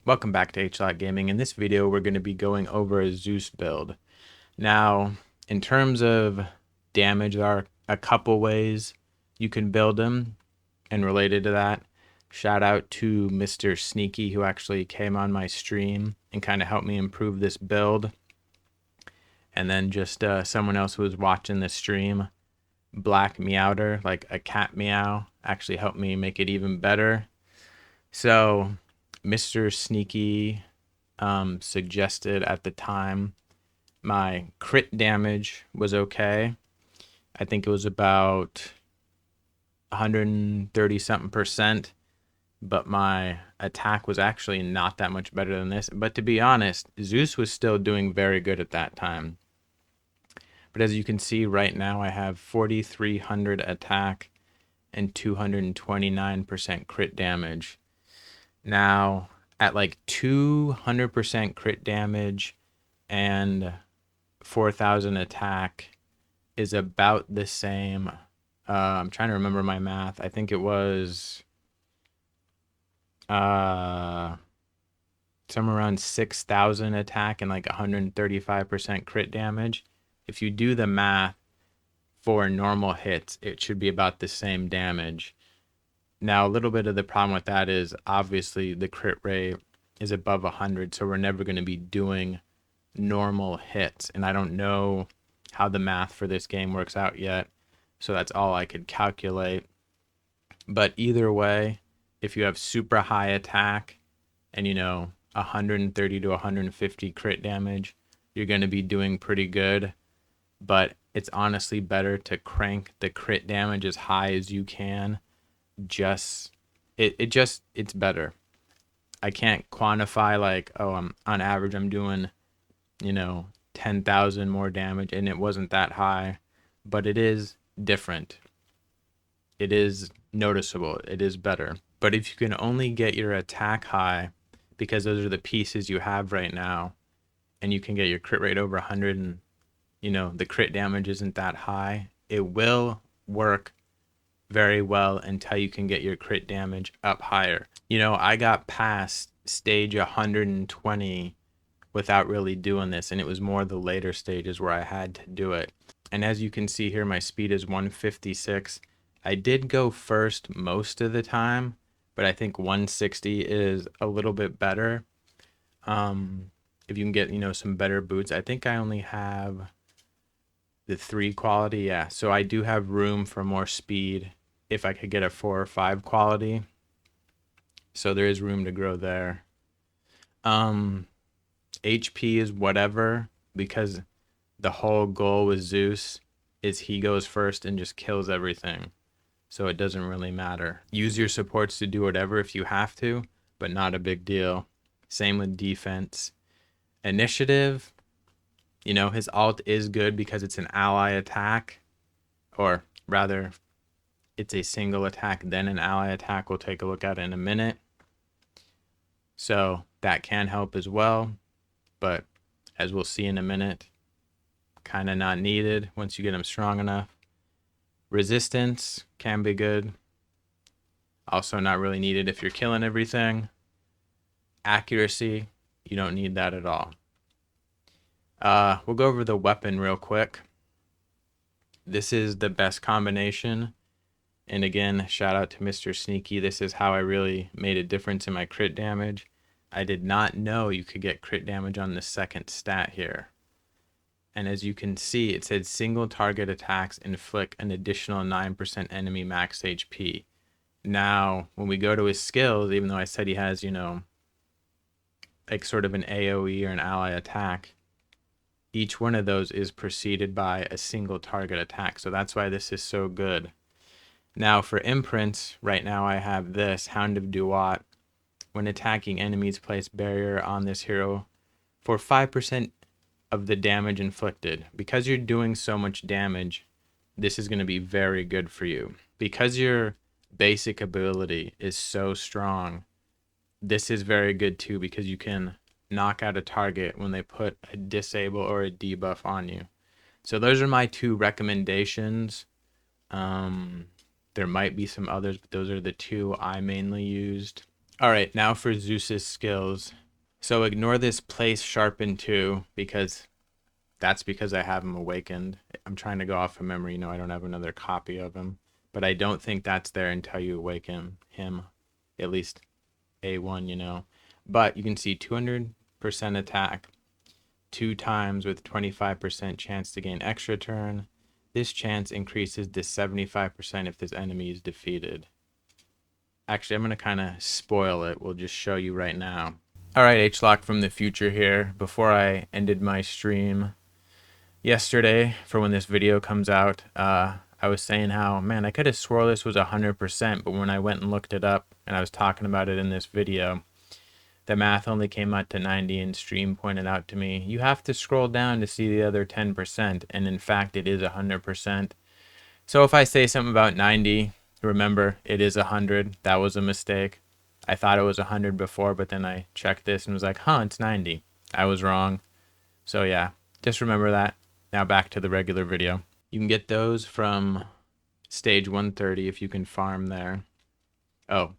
Welcome back to HLOT Gaming. In this video, we're going to be going over a Zeus build. Now, in terms of damage, there are a couple ways you can build him. And related to that, shout out to Mr. Sneaky, who actually came on my stream and kind of helped me improve this build. And then just someone else who was watching the stream, Black Meowder, like a cat meow, actually helped me make it even better. So Mr. Sneaky suggested at the time my crit damage was okay. I think it was about 130 something percent, but my attack was actually not that much better than this. But to be honest, Zeus was still doing very good at that time. But as you can see right now, I have 4,300 attack and 229% crit damage. Now, at like 200% crit damage and 4,000 attack is about the same. I'm trying to remember my math. I think it was somewhere around 6,000 attack and like 135% crit damage. If you do the math for normal hits, it should be about the same damage. Now, a little bit of the problem with that is obviously the crit rate is above 100, so we're never going to be doing normal hits. And I don't know how the math for this game works out yet, so that's all I could calculate. But either way, if you have super high attack and 130 to 150 crit damage, you're going to be doing pretty good. But it's honestly better to crank the crit damage as high as you can. It's better. I can't quantify like, I'm on average I'm doing 10,000 more damage, and it wasn't that high, but it is different. It is noticeable. It is better. But if you can only get your attack high, because those are the pieces you have right now, and you can get your crit rate over 100 and the crit damage isn't that high, it will work very well until you can get your crit damage up higher. I got past stage 120 without really doing this, and it was more the later stages where I had to do it. And as you can see here, my speed is 156. I did go first most of the time, but I think 160 is a little bit better. If you can get some better boots. I think I only have the 3 quality, yeah, so I do have room for more speed if I could get a 4 or 5 quality. So there is room to grow there. HP is whatever, because the whole goal with Zeus is he goes first and just kills everything. So it doesn't really matter. Use your supports to do whatever if you have to, but not a big deal. Same with defense. Initiative, his ult is good because it's an ally attack, or rather, it's a single attack, then an ally attack. We'll take a look at it in a minute. So that can help as well, but as we'll see in a minute, kind of not needed once you get them strong enough. Resistance can be good. Also not really needed if you're killing everything. Accuracy, you don't need that at all. We'll go over the weapon real quick. This is the best combination. And again, shout out to Mr. Sneaky. This is how I really made a difference in my crit damage. I did not know you could get crit damage on the second stat here. And as you can see, it said single target attacks inflict an additional 9% enemy max HP. Now, when we go to his skills, even though I said he has, like sort of an AoE or an ally attack, each one of those is preceded by a single target attack. So that's why this is so good. Now for imprints, right now I have this, Hound of Duat. When attacking enemies, place barrier on this hero for 5% of the damage inflicted. Because you're doing so much damage, this is going to be very good for you. Because your basic ability is so strong, this is very good too, because you can knock out a target when they put a disable or a debuff on you. So those are my 2 recommendations. There might be some others, but those are the 2 I mainly used. All right, now for Zeus's skills. So ignore this place sharpen 2 because that's because I have him awakened. I'm trying to go off of memory. I don't have another copy of him. But I don't think that's there until you awaken him. At least A1. But you can see 200% attack 2 times with 25% chance to gain extra turn. This chance increases to 75% if this enemy is defeated. Actually, I'm going to kind of spoil it. We'll just show you right now. All right, H-Lock from the future here. Before I ended my stream yesterday for when this video comes out, I was saying how, man, I could have swore this was 100%, but when I went and looked it up and I was talking about it in this video, the math only came out to 90, and stream pointed out to me, you have to scroll down to see the other 10%, and in fact, it is 100%. So if I say something about 90, remember, it is 100. That was a mistake. I thought it was 100 before, but then I checked this and was like, it's 90. I was wrong. So yeah, just remember that. Now back to the regular video. You can get those from stage 130 if you can farm there. Oh,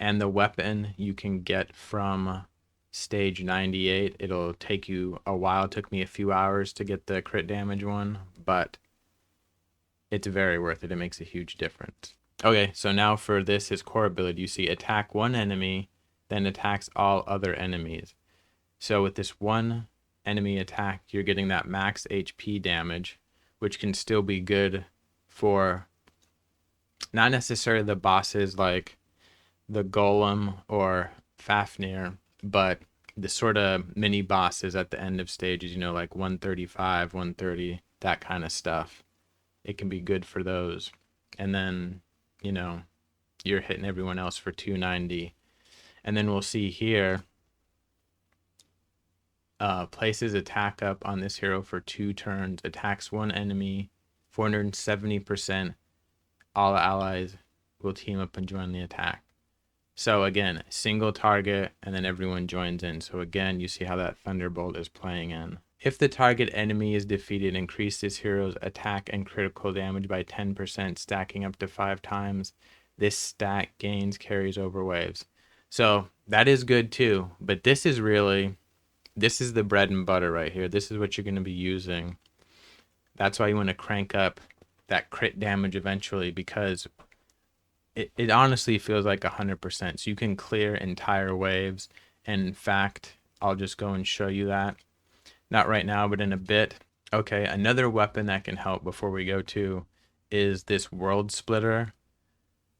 and the weapon you can get from stage 98. It'll take you a while. It took me a few hours to get the crit damage one, but it's very worth it. It makes a huge difference. Okay, so now for this, his core ability, you see attack one enemy, then attacks all other enemies. So with this one enemy attack, you're getting that max HP damage, which can still be good for not necessarily the bosses like the Golem or Fafnir, but the sort of mini bosses at the end of stages, like 135, 130, that kind of stuff. It can be good for those. And then, you're hitting everyone else for 290. And then we'll see here, places attack up on this hero for 2 turns, attacks one enemy, 470%. All allies will team up and join the attack. So again, single target, and then everyone joins in. So again, you see how that Thunderbolt is playing in. If the target enemy is defeated, increase this hero's attack and critical damage by 10%, stacking up to 5 times. This stack gains carries over waves. So that is good too, but this is the bread and butter right here. This is what you're going to be using. That's why you want to crank up that crit damage eventually, because it honestly feels like 100%. So you can clear entire waves. And in fact, I'll just go and show you that. Not right now, but in a bit. Okay, another weapon that can help before we go to is this World Splitter.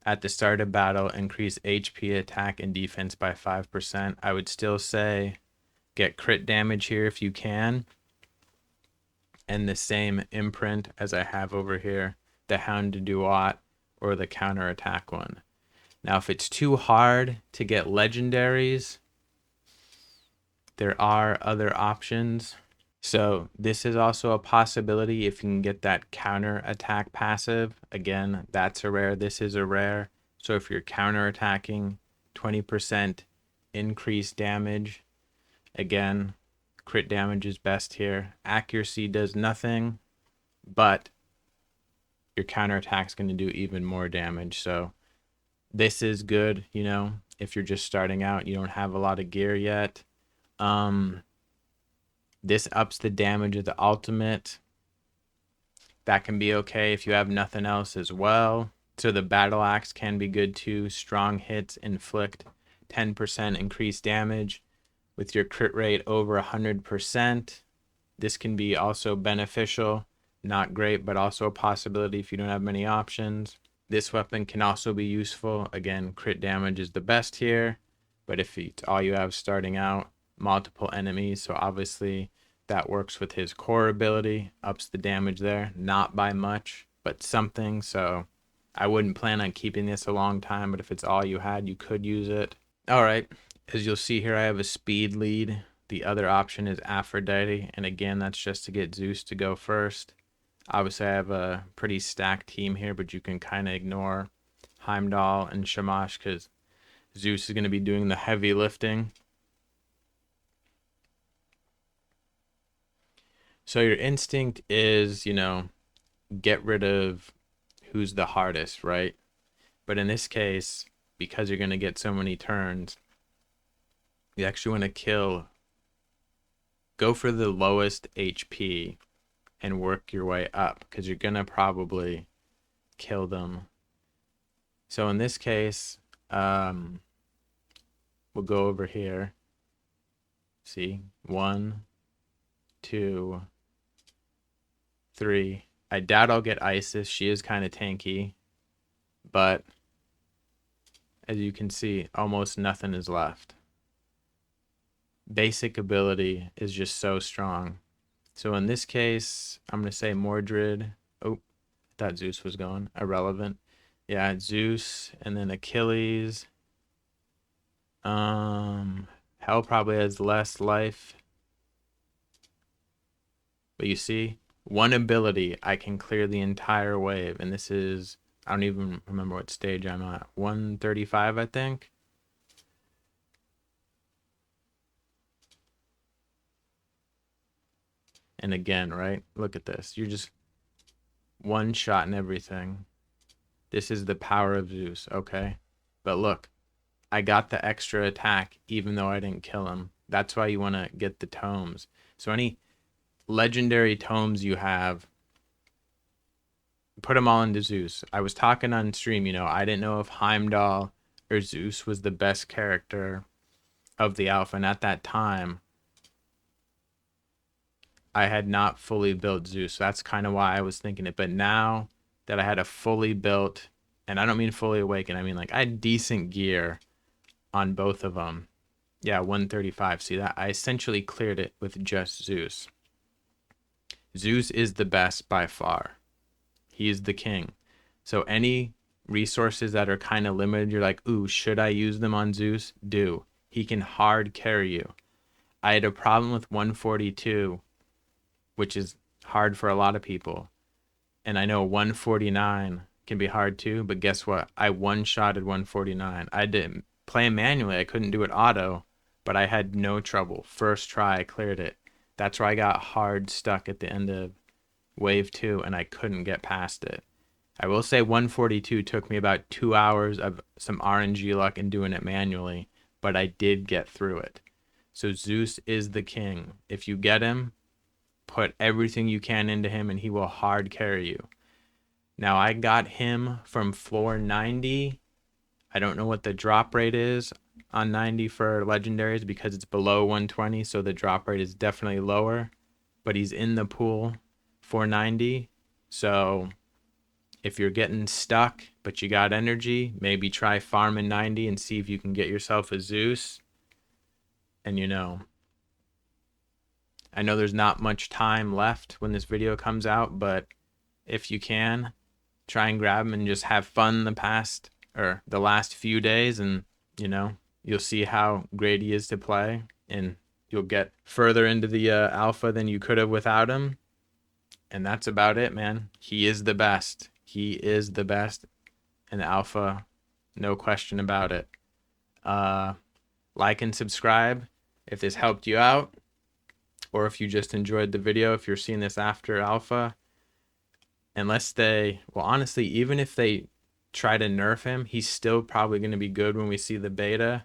At the start of battle, increase HP, attack, and defense by 5%. I would still say get crit damage here if you can. And the same imprint as I have over here, the Hound de Duat or the counterattack one. Now, if it's too hard to get legendaries, there are other options. So this is also a possibility if you can get that counterattack passive. Again, that's a rare. This is a rare. So if you're counterattacking, 20% increased damage. Again, crit damage is best here. Accuracy does nothing, but your counterattack is going to do even more damage. So this is good, if you're just starting out, you don't have a lot of gear yet. This ups the damage of the ultimate. That can be okay if you have nothing else as well. So the battle axe can be good too. Strong hits inflict 10% increased damage with your crit rate over 100%. This can be also beneficial. Not great, but also a possibility if you don't have many options. This weapon can also be useful. Again, crit damage is the best here, but if it's all you have starting out, multiple enemies, so obviously that works with his core ability, ups the damage there, not by much, but something. So I wouldn't plan on keeping this a long time, but if it's all you had, you could use it. All right, as you'll see here, I have a speed lead. The other option is Aphrodite, and again, that's just to get Zeus to go first. Obviously, I have a pretty stacked team here, but you can kind of ignore Heimdall and Shamash because Zeus is going to be doing the heavy lifting. So your instinct is, get rid of who's the hardest, right? But in this case, because you're going to get so many turns, You actually want to go for the lowest HP and work your way up, because you're gonna probably kill them. So in this case, we'll go over here. See, 1, 2, 3. I doubt I'll get Isis. She is kind of tanky, but as you can see, almost nothing is left. Basic ability is just so strong. So in this case, I'm going to say Mordred. Oh, I thought Zeus was going. Irrelevant. Yeah, Zeus, and then Achilles. Hell probably has less life. But you see, one ability, I can clear the entire wave. And this is, I don't even remember what stage I'm at. 135, I think. And again, right? Look at this. You're just one shot and everything. This is the power of Zeus, okay? But look, I got the extra attack even though I didn't kill him. That's why you want to get the tomes. So any legendary tomes you have, put them all into Zeus. I was talking on stream, I didn't know if Heimdall or Zeus was the best character of the alpha. And at that time, I had not fully built Zeus. So that's kind of why I was thinking it. But now that I had a fully built, and I don't mean fully awakened, I mean like I had decent gear on both of them. Yeah, 135. See that? I essentially cleared it with just Zeus. Zeus is the best by far. He is the king. So any resources that are kind of limited, you're like, ooh, should I use them on Zeus? Do. He can hard carry you. I had a problem with 142, which is hard for a lot of people. And I know 149 can be hard too, but guess what? I one-shotted 149. I didn't play manually. I couldn't do it auto, but I had no trouble. First try, I cleared it. That's where I got hard stuck at the end of wave 2, and I couldn't get past it. I will say 142 took me about 2 hours of some RNG luck in doing it manually, but I did get through it. So Zeus is the king. If you get him, put everything you can into him and he will hard carry you. Now I got him from floor 90. I don't know what the drop rate is on 90 for legendaries because it's below 120, so the drop rate is definitely lower, but he's in the pool for 90. So if you're getting stuck but you got energy, maybe try farming 90 and see if you can get yourself a Zeus. And I know there's not much time left when this video comes out, but if you can, try and grab him and just have fun the last few days, and you'll see how great he is to play, and you'll get further into the alpha than you could have without him. And that's about it, man. He is the best. He is the best in the alpha, no question about it. Like and subscribe if this helped you out, or if you just enjoyed the video, if you're seeing this after alpha. Honestly, even if they try to nerf him, he's still probably going to be good when we see the beta.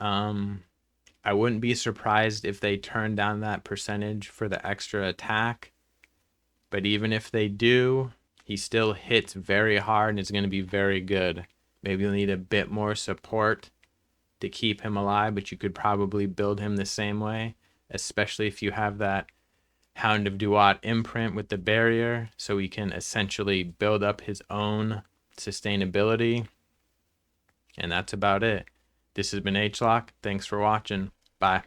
I wouldn't be surprised if they turn down that percentage for the extra attack. But even if they do, he still hits very hard and is going to be very good. Maybe you'll need a bit more support to keep him alive, but you could probably build him the same way, especially if you have that Hound of Duat imprint with the barrier, so he can essentially build up his own sustainability. And that's about it. This has been H-Lock. Thanks for watching. Bye.